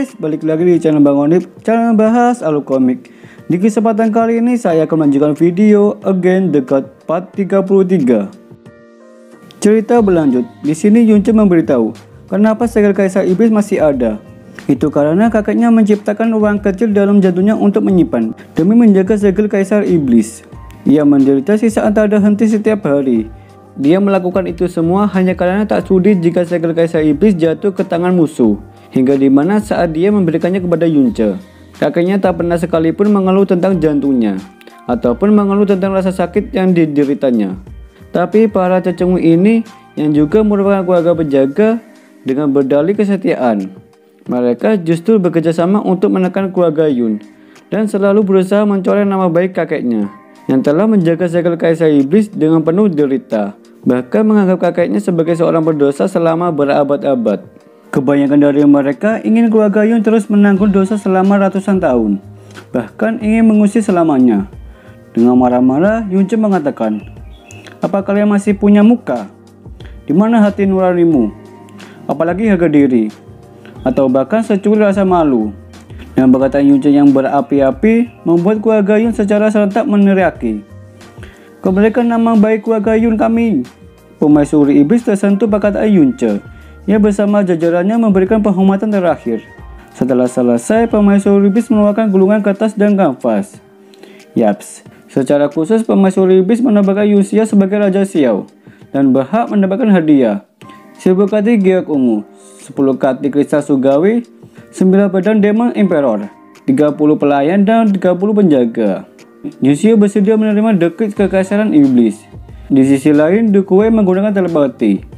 guys, balik lagi di channel Bang Onip, channel bahas alur komik. Di kesempatan kali ini saya akan menunjukkan video Again The God part 33. Cerita berlanjut. Di sini Yunce memberitahu kenapa segel Kaisar Iblis masih ada. Itu karena kakeknya menciptakan ruang kecil dalam jantungnya untuk menyimpan demi menjaga segel Kaisar Iblis. Ia menderita sisaan tak ada henti setiap hari. Dia melakukan itu semua hanya karena tak sudi jika segel Kaisar Iblis jatuh ke tangan musuh. Hingga dimana saat dia memberikannya kepada Yunce, kakeknya tak pernah sekalipun mengeluh tentang jantungnya ataupun mengeluh tentang rasa sakit yang dideritanya. Tapi para cecungu ini yang juga merupakan keluarga penjaga dengan berdalih kesetiaan, mereka justru bekerjasama untuk menekan keluarga Yun dan selalu berusaha mencoreng nama baik kakeknya yang telah menjaga segel Kaisar Iblis dengan penuh derita, bahkan menganggap kakeknya sebagai seorang berdosa selama berabad-abad. Kebanyakan dari mereka ingin keluarga Yun terus menanggung dosa selama ratusan tahun, bahkan ingin mengusir selamanya. Dengan marah-marah, Yunce mengatakan, "Apa kalian masih punya muka? Di mana hati nuranimu? Apalagi harga diri? Atau bahkan secuil rasa malu?" Dan perkataan Yunce yang berapi-api membuat keluarga Yun secara serentak meneriaki, "Kembalikan nama baik keluarga Yun kami!" Permaisuri Iblis tersentuh perkataan Yunce. Ia bersama jajarannya memberikan penghormatan terakhir. Setelah selesai, Permaisuri Iblis mengeluarkan gulungan kertas dan kanvas. Yaps, secara khusus Permaisuri Iblis menambahkan Yusia sebagai Raja Xiao dan berhak mendapatkan hadiah 1000 kati giok ungu, 10 kati kristal surgawi, 9 badan Demon Emperor, 30 pelayan dan 30 penjaga. Yusia bersedia menerima dekrit kekaisaran iblis. Di sisi lain, Dukuwei menggunakan telepati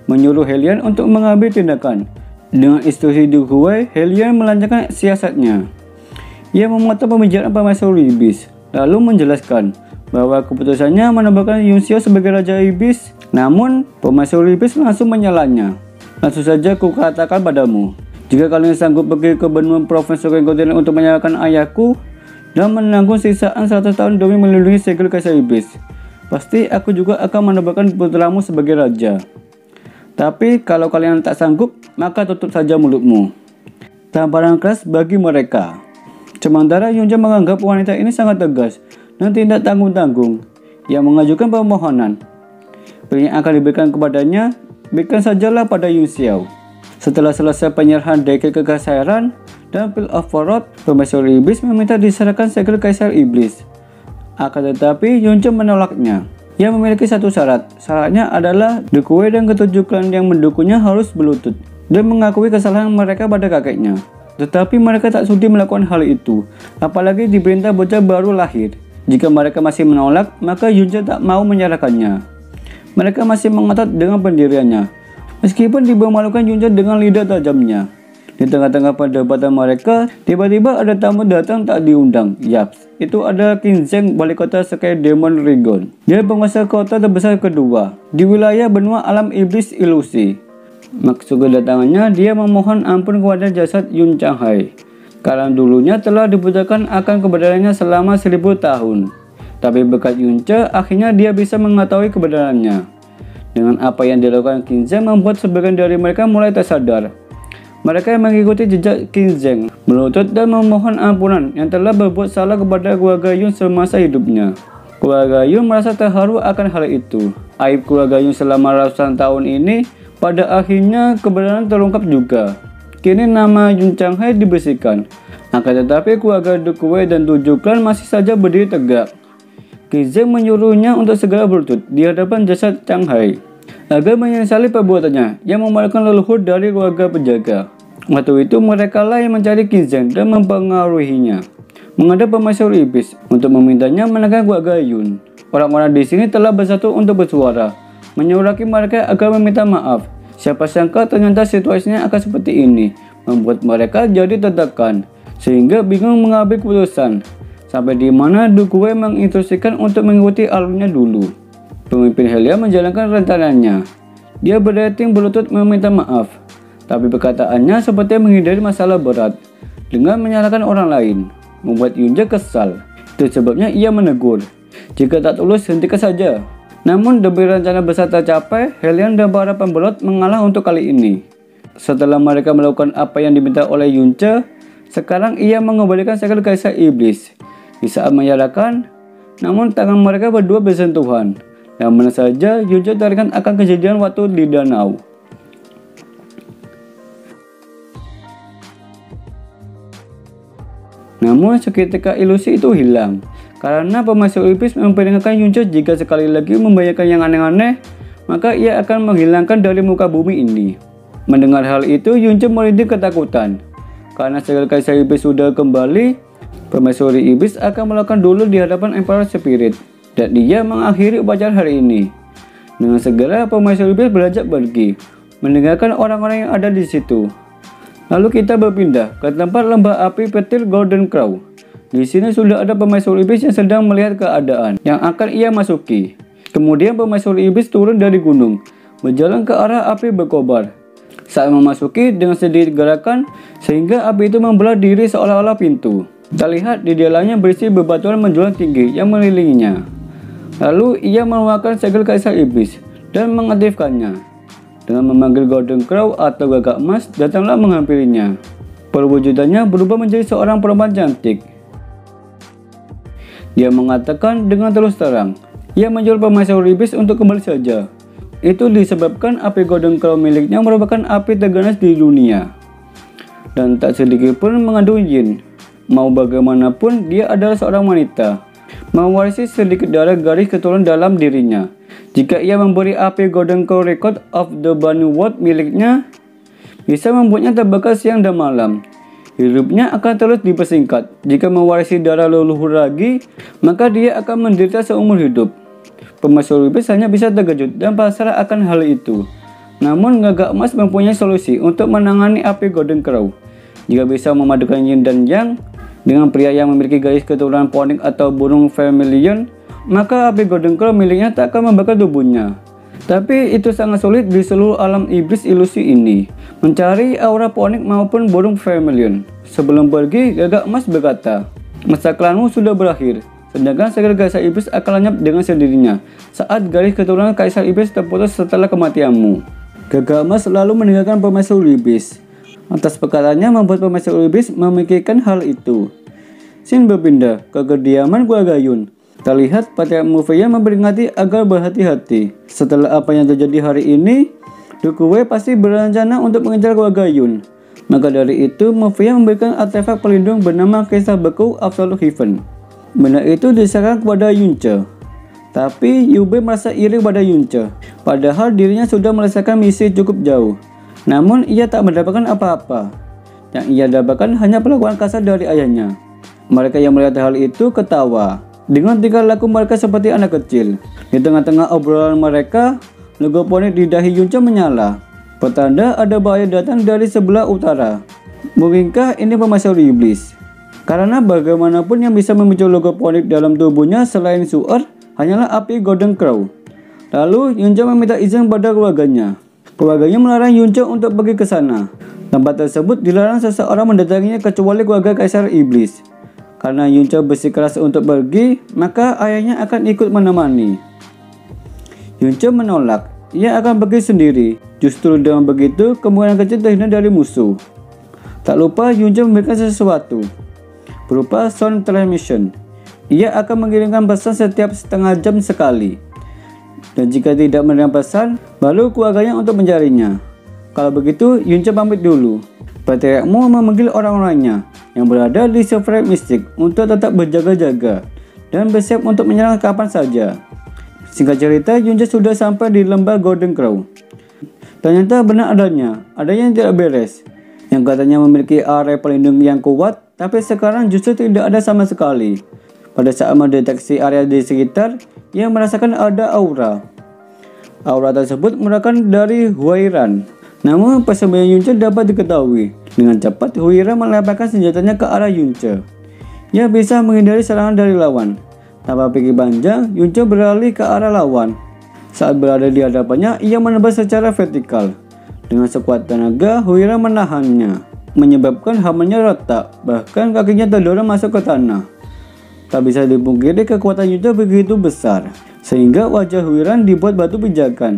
menyuruh Helian untuk mengambil tindakan. Dengan instruksi Dukuwei, Helian melancarkan siasatnya. Ia memotong pembicaraan Permaisuri Iblis, lalu menjelaskan bahwa keputusannya menambahkan Yunxiao sebagai Raja Iblis. Namun, Permaisuri Iblis langsung menyalahnya. "Langsung saja kukatakan padamu, jika kalian sanggup pergi ke benua provinsi Kontinen untuk menyalahkan ayahku dan menanggung sisaan 100 tahun demi melindungi segel Kaisar Iblis, pasti aku juga akan menambahkan putramu sebagai raja. Tapi kalau kalian tak sanggup, maka tutup saja mulutmu." Tamparan keras bagi mereka. Sementara Yunce menganggap wanita ini sangat tegas dan tidak tanggung-tanggung. Ia mengajukan permohonan. Pilihan yang akan diberikan kepadanya, berikan sajalah pada Yunxiao. Setelah selesai penyerahan dekret kekaisaran dan Pil of Forot, Permaisuri Iblis meminta diserahkan segel Kaisar Iblis. Akan tetapi Yunce menolaknya. Ia memiliki satu syarat. Syaratnya adalah Dukuwei dan ketujuh klan yang mendukungnya harus berlutut dan mengakui kesalahan mereka pada kakeknya. Tetapi mereka tak sudi melakukan hal itu, apalagi diperintah bocah baru lahir. Jika mereka masih menolak, maka Yunce tak mau menyerahkannya. Mereka masih mengotot dengan pendiriannya, meskipun dipermalukan Yunce dengan lidah tajamnya. Di tengah-tengah perdebatan mereka, tiba-tiba ada tamu datang tak diundang. Yaps, itu ada Qin Zheng, wali kota Sky Demon Region. Dia penguasa kota terbesar kedua di wilayah benua alam iblis ilusi. Maksud kedatangannya, dia memohon ampun kepada jasad Yun Changhai karena dulunya telah dibudakan akan kebenarannya selama 1000 tahun. Tapi berkat Yunce, akhirnya dia bisa mengetahui kebenarannya. Dengan apa yang dilakukan Qin Zheng membuat sebagian dari mereka mulai tersadar. Mereka mengikuti jejak Qin Zheng, melutut dan memohon ampunan yang telah berbuat salah kepada keluarga Yun semasa hidupnya. Keluarga Yun merasa terharu akan hal itu. Aib keluarga Yun selama ratusan tahun ini pada akhirnya kebenaran terungkap juga. Kini nama Yun Changhai dibersihkan. Akan tetapi keluarga Dukuwei dan 7 klan masih saja berdiri tegak. Qin Zheng menyuruhnya untuk segera berlutut di hadapan jasad Changhai agar menyesali perbuatannya yang memalukan leluhur dari keluarga penjaga. Waktu itu mereka lah yang mencari Qin Zheng dan mempengaruhinya menghadap Permaisuri Iblis untuk memintanya menekan keluarga Yun. Orang-orang di sini telah bersatu untuk bersuara, menyuraki mereka agar meminta maaf. Siapa sangka ternyata situasinya akan seperti ini, membuat mereka jadi tertekan sehingga bingung mengambil keputusan. Sampai di mana Dukuwei menginstruksikan untuk mengikuti alurnya dulu. Pemimpin Helia menjalankan rencananya. Dia berating berlutut meminta maaf, tapi perkataannya seperti menghindari masalah berat dengan menyalahkan orang lain, membuat Yunce kesal. Itu sebabnya ia menegur, "Jika tak tulus, hentikan saja." Namun demi rencana besar tercapai, Helian dan para pembelot mengalah untuk kali ini. Setelah mereka melakukan apa yang diminta oleh Yunce, sekarang ia mengembalikan segel Kaisar Iblis. Di saat menyalakan, namun tangan mereka berdua bersentuhan. Dan mana saja Yunce teringat akan kejadian waktu di danau. Namun seketika ilusi itu hilang, karena pemaisur iblis memperingatkan Yunce jika sekali lagi membayangkan yang aneh-aneh, maka ia akan menghilangkan dari muka bumi ini. Mendengar hal itu, Yunce merinding ketakutan. Karena segel Kaisar Iblis sudah kembali, pemaisuri iblis akan melakukan dulu di hadapan Emperor Spirit, dan dia mengakhiri upacara hari ini. Dengan segera pemaisuri iblis beranjak pergi, meninggalkan orang-orang yang ada di situ. Lalu kita berpindah ke tempat lembah api petir Golden Crow. Di sini sudah ada pemaisur iblis yang sedang melihat keadaan yang akan ia masuki. Kemudian pemaisur iblis turun dari gunung, berjalan ke arah api berkobar. Saat memasuki dengan sedikit gerakan, sehingga api itu membelah diri seolah-olah pintu. Terlihat di dalamnya berisi bebatuan menjulang tinggi yang mengelilinginya. Lalu ia mengeluarkan segel Kaisar Iblis dan mengaktifkannya. Dengan memanggil Golden Crow atau gagak emas, datanglah menghampirinya. Perwujudannya berubah menjadi seorang perempuan cantik. Dia mengatakan dengan terus terang, ia menjual pemaisur iblis untuk kembali saja. Itu disebabkan api Golden Crow miliknya merupakan api terganas di dunia. Dan tak sedikit pun mengandung yin. Mau bagaimanapun, dia adalah seorang wanita, mewarisi sedikit darah garis keturunan dalam dirinya. Jika ia memberi api Golden Crow Record of the Banu World miliknya, bisa membuatnya terbakar siang dan malam. Hidupnya akan terus dipersingkat. Jika mewarisi darah leluhur lagi, maka dia akan menderita seumur hidup. Pemaisur iblis hanya bisa terkejut dan pasrah akan hal itu. Namun gagak emas mempunyai solusi untuk menangani api Golden Crow. Jika bisa memadukan yin dan yang dengan pria yang memiliki garis keturunan Phoenix atau burung vermilion, maka api Golden Crow miliknya tak akan membakar tubuhnya. Tapi itu sangat sulit di seluruh alam iblis ilusi ini, mencari aura Phoenix maupun burung vermilion. Sebelum pergi, gagak emas berkata, "Masa klanmu sudah berakhir, sedangkan segel Kaisar Iblis akan lenyap dengan sendirinya saat garis keturunan Kaisar Iblis terputus setelah kematianmu." Gagak emas lalu meninggalkan pemaisur iblis. Atas perkataannya membuat pemaisur iblis memikirkan hal itu. Scene berpindah ke kediaman keluarga Yun. Terlihat Patriarch Mufeya memperingati agar berhati-hati. Setelah apa yang terjadi hari ini, Dokuwe pasti berencana untuk mengejar keluarga Yun. Maka dari itu, Mufeya memberikan artefak pelindung bernama Kristal Beku Absolute Heaven. Benda itu diserahkan kepada Yunce. Tapi Yube merasa iri pada Yunce, padahal dirinya sudah menyelesaikan misi cukup jauh. Namun ia tak mendapatkan apa-apa. Yang ia dapatkan hanya perlakuan kasar dari ayahnya. Mereka yang melihat hal itu ketawa. Dengan tingkah laku mereka seperti anak kecil. Di tengah-tengah obrolan mereka, logo Phoenix di dahi Yunce menyala. Pertanda ada bahaya datang dari sebelah utara. Mungkinkah ini pemaisur iblis? Karena bagaimanapun yang bisa memicu logo Phoenix dalam tubuhnya selain Suer hanyalah api Golden Crow. Lalu Yunce meminta izin pada keluarganya. Keluarganya melarang Yunce untuk pergi ke sana. Tempat tersebut dilarang seseorang mendatanginya kecuali keluarga Kaisar Iblis. Karena Yunce bersikeras untuk pergi, maka ayahnya akan ikut menemani. Yunce menolak, ia akan pergi sendiri. Justru dengan begitu, kemungkinan kecil terhindar dari musuh. Tak lupa Yunce memberikan sesuatu, berupa sound transmission. Ia akan mengirimkan pesan setiap setengah jam sekali. Dan jika tidak menerima pesan, baru keluarganya untuk mencarinya. Kalau begitu, Yunce pamit dulu. Patriarchmu memanggil orang-orangnya yang berada di Silver Mystic untuk tetap berjaga-jaga dan bersiap untuk menyerang kapan saja. Singkat cerita, Yunce sudah sampai di lembah Golden Crow. Ternyata benar adanya yang tidak beres, yang katanya memiliki area pelindung yang kuat, tapi sekarang justru tidak ada sama sekali. Pada saat mendeteksi area di sekitar, ia merasakan ada aura. Aura tersebut merupakan dari Huiran. Namun persembunyian Yunce dapat diketahui. Dengan cepat, Huiran melemparkan senjatanya ke arah Yunce. Ia bisa menghindari serangan dari lawan. Tanpa pikir panjang, Yunce beralih ke arah lawan. Saat berada di hadapannya, ia menebas secara vertikal. Dengan sekuat tenaga, Huiran menahannya, menyebabkan hamanya retak, bahkan kakinya terdorong masuk ke tanah. Tak bisa dipungkiri kekuatan Yunce begitu besar, sehingga wajah Huiran dibuat batu pijakan.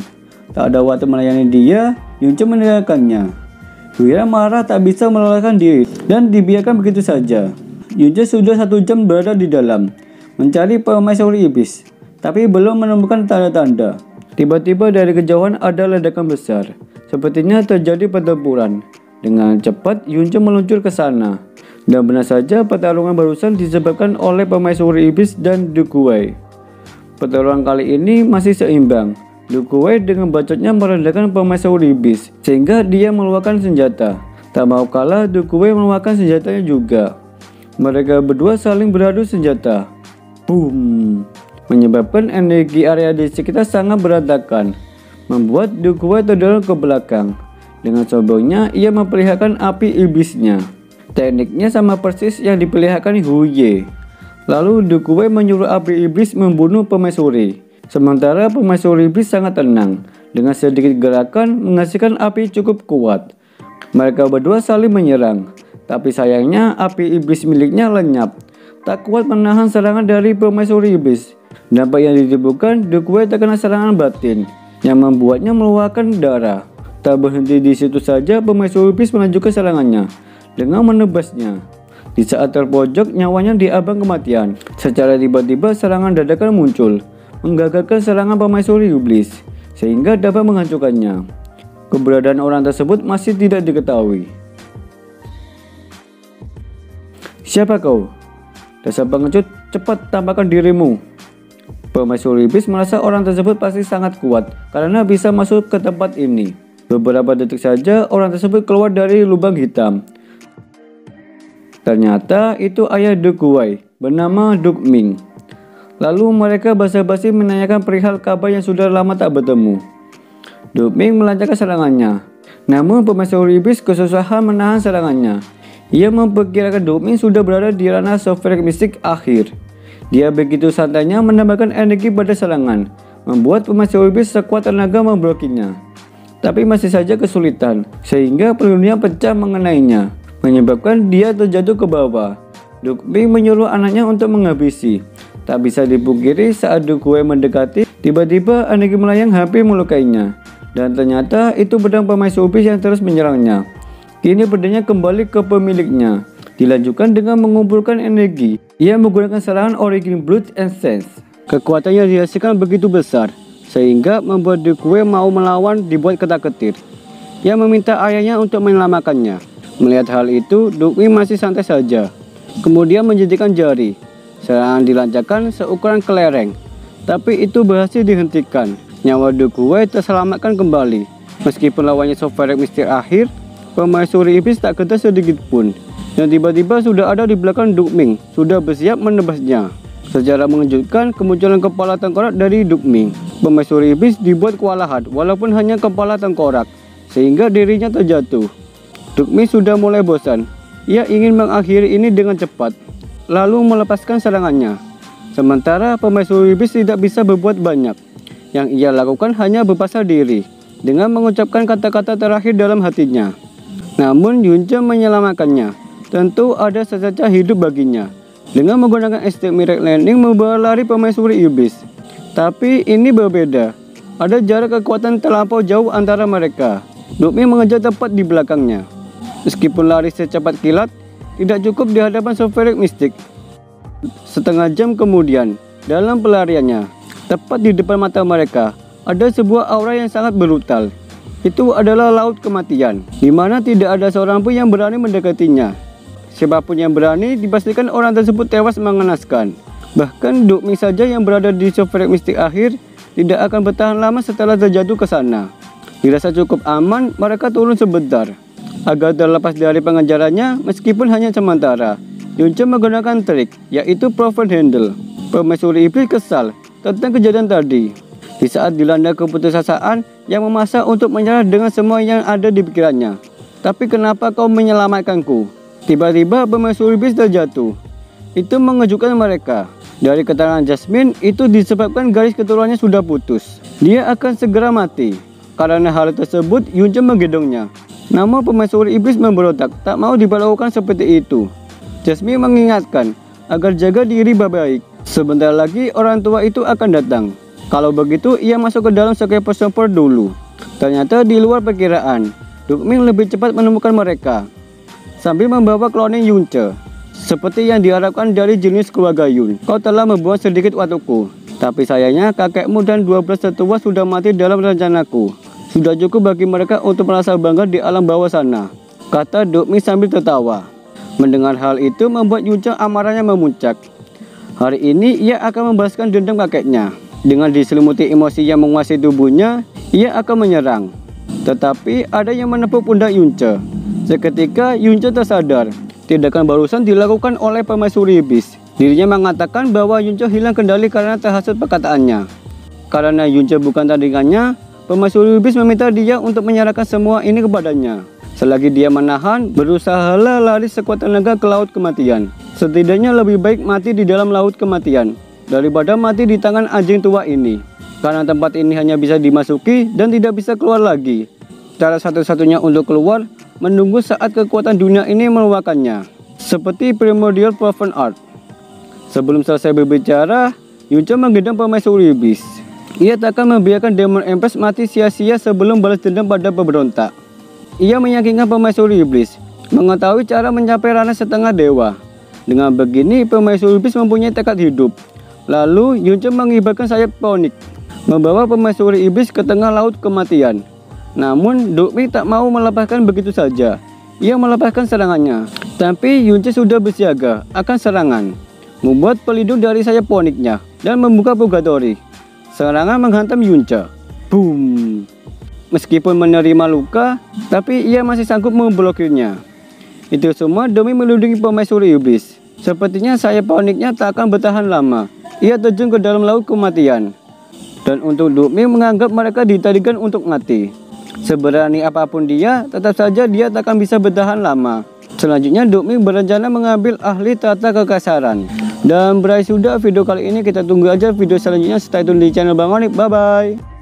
Tak ada waktu melayani dia, Yunce meninggalkannya. Wira marah tak bisa meloloskan diri dan dibiarkan begitu saja. Yunce sudah 1 jam berada di dalam mencari permaisuri iblis, tapi belum menemukan tanda-tanda. Tiba-tiba dari kejauhan ada ledakan besar. Sepertinya terjadi pertempuran. Dengan cepat Yunce meluncur ke sana. Dan benar saja pertarungan barusan disebabkan oleh permaisuri iblis dan Duguay. Pertarungan kali ini masih seimbang. Duguay dengan bacotnya merendahkan permaisuri iblis sehingga dia mengeluarkan senjata. Tak mau kalah, Duguay mengeluarkan senjatanya juga. Mereka berdua saling beradu senjata. Boom! Menyebabkan energi area di sekitar sangat berantakan, membuat Duguay terdorong ke belakang. Dengan sombongnya ia memperlihatkan api iblisnya. Tekniknya sama persis yang diperlihatkan Huye. Lalu Duguay menyuruh api iblis membunuh permaisuri. Sementara permaisuri iblis sangat tenang. Dengan sedikit gerakan menghasilkan api cukup kuat. Mereka berdua saling menyerang. Tapi sayangnya api iblis miliknya lenyap. Tak kuat menahan serangan dari permaisuri iblis. Dampak yang ditimbulkan, Duguay terkena serangan batin yang membuatnya mengeluarkan darah. Tak berhenti di situ saja, permaisuri iblis melanjutkan serangannya dengan menebasnya. Di saat terpojok, nyawanya diambang kematian. Secara tiba-tiba serangan dadakan muncul, menggagalkan serangan permaisuri iblis, sehingga dapat menghancurkannya. Keberadaan orang tersebut masih tidak diketahui. Siapa kau? Dasar pengecut, cepat tampakkan dirimu. Permaisuri iblis merasa orang tersebut pasti sangat kuat karena bisa masuk ke tempat ini. Beberapa detik saja orang tersebut keluar dari lubang hitam. Ternyata itu ayah Duguay bernama Dukming. Lalu mereka basa-basi menanyakan perihal kabar yang sudah lama tak bertemu. Dukming melancarkan serangannya. Namun permaisuri iblis kesusahan menahan serangannya. Ia memperkirakan Dukming sudah berada di ranah sofrek mistik akhir. Dia begitu santainya menambahkan energi pada serangan, membuat permaisuri iblis sekuat tenaga memblokirnya. Tapi masih saja kesulitan, sehingga pelindungnya pecah mengenainya, menyebabkan dia terjatuh ke bawah. Dukming menyuruh anaknya untuk menghabisi. Tak bisa dipungkiri saat Duguay mendekati, tiba-tiba energi melayang hampir melukainya. Dan ternyata itu pedang permaisuri iblis yang terus menyerangnya. Kini pedangnya kembali ke pemiliknya. Dilanjutkan dengan mengumpulkan energi. Ia menggunakan serangan Origin Blood and Sense. Kekuatan yang dihasilkan begitu besar, sehingga membuat Duguay mau melawan dibuat ketar-ketir. Ia meminta ayahnya untuk menyelamatkannya. Melihat hal itu, Dukming masih santai saja. Kemudian menjadikan jari. Serangan dilancarkan seukuran kelereng. Tapi itu berhasil dihentikan. Nyawa Duguay terselamatkan kembali. Meskipun lawannya sofrek mistik akhir, permaisuri iblis tak gentar sedikit pun. Dan tiba-tiba sudah ada di belakang Dukming, sudah bersiap menebasnya. Secara mengejutkan, kemunculan kepala tengkorak dari Dukming. Permaisuri iblis dibuat kewalahan walaupun hanya kepala tengkorak, sehingga dirinya terjatuh. Dukming sudah mulai bosan. Ia ingin mengakhiri ini dengan cepat, lalu melepaskan serangannya. Sementara permaisuri iblis tidak bisa berbuat banyak. Yang ia lakukan hanya berpasrah diri, dengan mengucapkan kata-kata terakhir dalam hatinya. Namun Yunce menyelamatkannya. Tentu ada secercah hidup baginya. Dengan menggunakan escape miracle landing membawa lari permaisuri iblis. Tapi ini berbeda. Ada jarak kekuatan terlampau jauh antara mereka. Dukming mengejar tepat di belakangnya. Meskipun lari secepat kilat, tidak cukup di hadapan sofrek mistik. Setengah jam kemudian, dalam pelariannya, tepat di depan mata mereka, ada sebuah aura yang sangat brutal. Itu adalah laut kematian, di mana tidak ada seorang pun yang berani mendekatinya. Siapapun yang berani, dipastikan orang tersebut tewas mengenaskan. Bahkan Dukming saja yang berada di sofrek mistik akhir tidak akan bertahan lama setelah terjatuh ke sana. Dirasa cukup aman, mereka turun sebentar agar terlepas dari pengejarannya, meskipun hanya sementara. Yunce menggunakan trik, yaitu Proven Handle. Permaisuri iblis kesal tentang kejadian tadi. Di saat dilanda keputusasaan yang memaksa untuk menyerah dengan semua yang ada di pikirannya. Tapi kenapa kau menyelamatkanku? Tiba-tiba permaisuri iblis terjatuh. Itu mengejutkan mereka. Dari keterangan Jasmine, itu disebabkan garis keturunannya sudah putus. Dia akan segera mati. Karena hal tersebut, Yunce menggendongnya. Namun permaisuri iblis memberontak, tak mau diperlakukan seperti itu. Jasmine mengingatkan agar jaga diri baik-baik. Sebentar lagi orang tua itu akan datang. Kalau begitu, ia masuk ke dalam Sky Person dulu. Ternyata di luar perkiraan, Dukming lebih cepat menemukan mereka sambil membawa cloning Yunce. Seperti yang diharapkan dari jenis keluarga Yun, kau telah membuang sedikit waktuku. Tapi sayangnya kakekmu dan 12 tetua sudah mati dalam rencanaku. Sudah cukup bagi mereka untuk merasa bangga di alam bawah sana, kata Dukming sambil tertawa. Mendengar hal itu membuat Yunce amarahnya memuncak. Hari ini ia akan membalaskan dendam kakeknya. Dengan diselimuti emosi yang menguasai tubuhnya, ia akan menyerang. Tetapi ada yang menepuk pundak Yunce. Seketika Yunce tersadar. Tindakan barusan dilakukan oleh permaisuri iblis. Dirinya mengatakan bahwa Yunce hilang kendali karena terhasut perkataannya. Karena Yunce bukan tandingannya, permaisuri iblis meminta dia untuk menyerahkan semua ini kepadanya. Selagi dia menahan, berusahalah lari sekuat tenaga ke laut kematian. Setidaknya lebih baik mati di dalam laut kematian daripada mati di tangan anjing tua ini. Karena tempat ini hanya bisa dimasuki dan tidak bisa keluar lagi. Cara satu-satunya untuk keluar, menunggu saat kekuatan dunia ini meluapkannya. Seperti Primordial Proven Art. Sebelum selesai berbicara, Yunce menggendong permaisuri iblis. Ia takkan membiarkan Demon Empress mati sia-sia sebelum balas dendam pada pemberontak. Ia meyakinkan permaisuri iblis mengetahui cara mencapai ranah setengah dewa. Dengan begini, permaisuri iblis mempunyai tekad hidup. Lalu Yunce mengibarkan sayap phoenix, membawa permaisuri iblis ke tengah laut kematian. Namun Dukming tak mau melepaskan begitu saja. Ia melepaskan serangannya. Tapi Yunce sudah bersiaga akan serangan, membuat pelindung dari sayap phoenixnya dan membuka purgatory. Serangan menghantam Yunce. Boom. Meskipun menerima luka, tapi ia masih sanggup memblokirnya. Itu semua demi melindungi permaisuri iblis. Sepertinya sayap phoenixnya tak akan bertahan lama. Ia terjun ke dalam laut kematian. Dan untuk Dukming menganggap mereka ditadikan untuk mati. Seberani apapun dia, tetap saja dia tak akan bisa bertahan lama. Selanjutnya Dukming berencana mengambil ahli tata kekasaran. Dan berakhir sudah video kali ini, kita tunggu aja video selanjutnya. Stay tune di channel Bang Onip. Bye bye.